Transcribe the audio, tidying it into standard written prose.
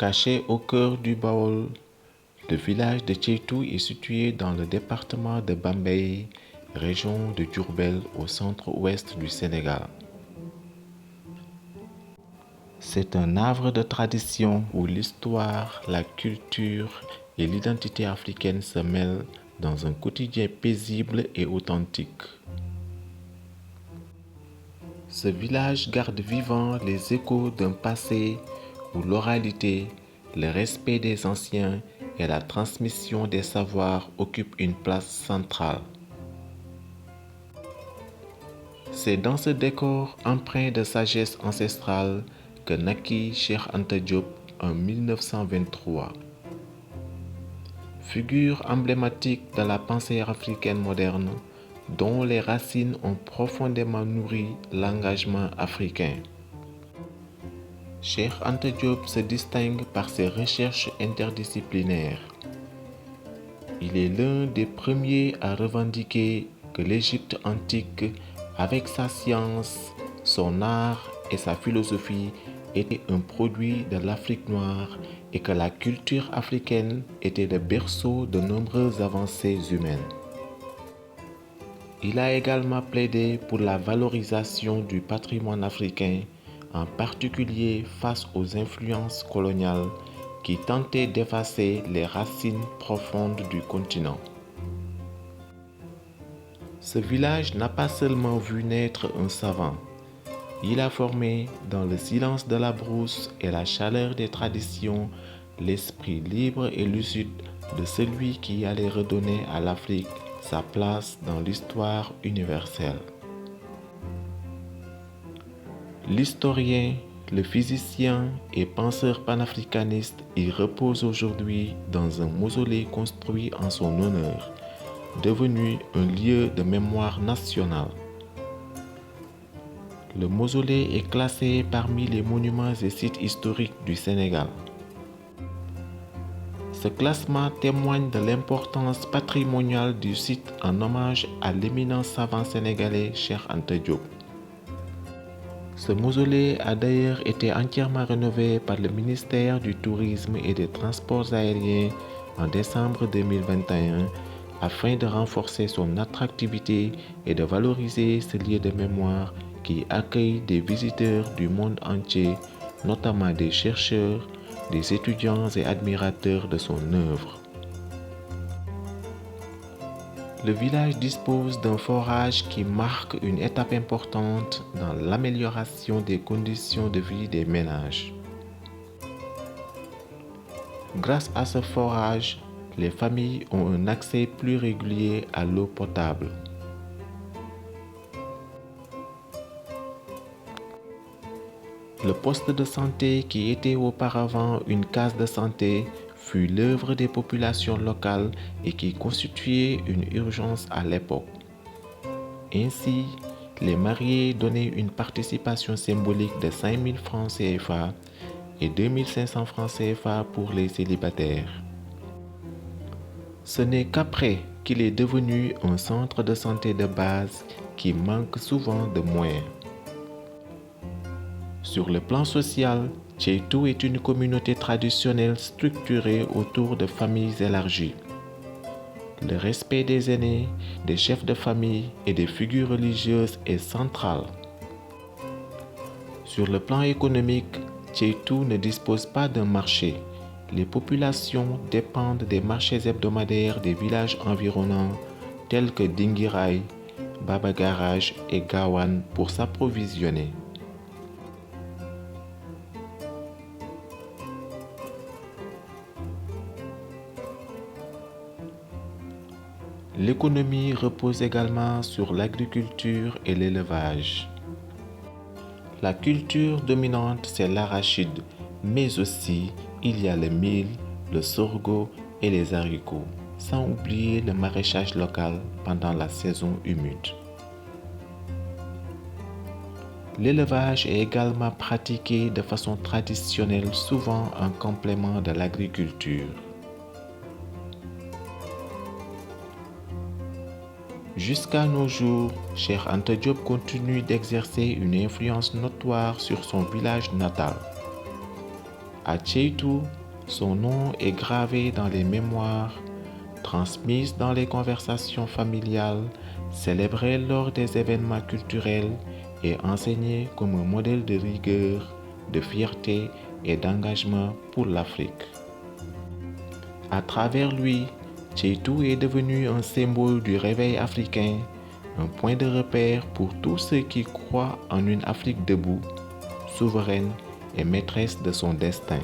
Caché au cœur du Baol, le village de Ceytou est situé dans le département de Bambey, région de Diourbel au centre-ouest du Sénégal. C'est un havre de tradition où l'histoire, la culture et l'identité africaine se mêlent dans un quotidien paisible et authentique. Ce village garde vivants les échos d'un passé où l'oralité, le respect des anciens et la transmission des savoirs occupent une place centrale. C'est dans ce décor empreint de sagesse ancestrale que naquit Cheikh Anta Diop en 1923. Figure emblématique de la pensée africaine moderne, dont les racines ont profondément nourri l'engagement africain. Cheikh Anta Diop se distingue par ses recherches interdisciplinaires. Il est l'un des premiers à revendiquer que l'Égypte antique, avec sa science, son art et sa philosophie, était un produit de l'Afrique noire et que la culture africaine était le berceau de nombreuses avancées humaines. Il a également plaidé pour la valorisation du patrimoine africain, en particulier face aux influences coloniales qui tentaient d'effacer les racines profondes du continent. Ce village n'a pas seulement vu naître un savant, il a formé, dans le silence de la brousse et la chaleur des traditions, l'esprit libre et lucide de celui qui allait redonner à l'Afrique sa place dans l'histoire universelle. L'historien, le physicien et penseur panafricaniste y repose aujourd'hui dans un mausolée construit en son honneur, devenu un lieu de mémoire nationale. Le mausolée est classé parmi les monuments et sites historiques du Sénégal. Ce classement témoigne de l'importance patrimoniale du site en hommage à l'éminent savant sénégalais Cheikh Anta Diop. Ce mausolée a d'ailleurs été entièrement rénové par le ministère du Tourisme et des Transports aériens en décembre 2021 afin de renforcer son attractivité et de valoriser ce lieu de mémoire qui accueille des visiteurs du monde entier, notamment des chercheurs, des étudiants et admirateurs de son œuvre. Le village dispose d'un forage qui marque une étape importante dans l'amélioration des conditions de vie des ménages. Grâce à ce forage, les familles ont un accès plus régulier à l'eau potable. Le poste de santé qui était auparavant une case de santé fut l'œuvre des populations locales et qui constituait une urgence à l'époque. Ainsi, les mariés donnaient une participation symbolique de 5 000 francs CFA et 2 500 francs CFA pour les célibataires. Ce n'est qu'après qu'il est devenu un centre de santé de base qui manque souvent de moyens. Sur le plan social, Ceytou est une communauté traditionnelle structurée autour de familles élargies. Le respect des aînés, des chefs de famille et des figures religieuses est central. Sur le plan économique, Ceytou ne dispose pas d'un marché. Les populations dépendent des marchés hebdomadaires des villages environnants tels que Dinguiraye, Baba Garage et Gawane pour s'approvisionner. L'économie repose également sur l'agriculture et l'élevage. La culture dominante, c'est l'arachide, mais aussi il y a le mil, le sorgho et les haricots, sans oublier le maraîchage local pendant la saison humide. L'élevage est également pratiqué de façon traditionnelle, souvent en complément de l'agriculture. Jusqu'à nos jours, Cheikh Anta Diop continue d'exercer une influence notoire sur son village natal. À Tcheitou, son nom est gravé dans les mémoires, transmises dans les conversations familiales, célébrées lors des événements culturels et enseigné comme un modèle de rigueur, de fierté et d'engagement pour l'Afrique. À travers lui, Tcheitou est devenu un symbole du réveil africain, un point de repère pour tous ceux qui croient en une Afrique debout, souveraine et maîtresse de son destin.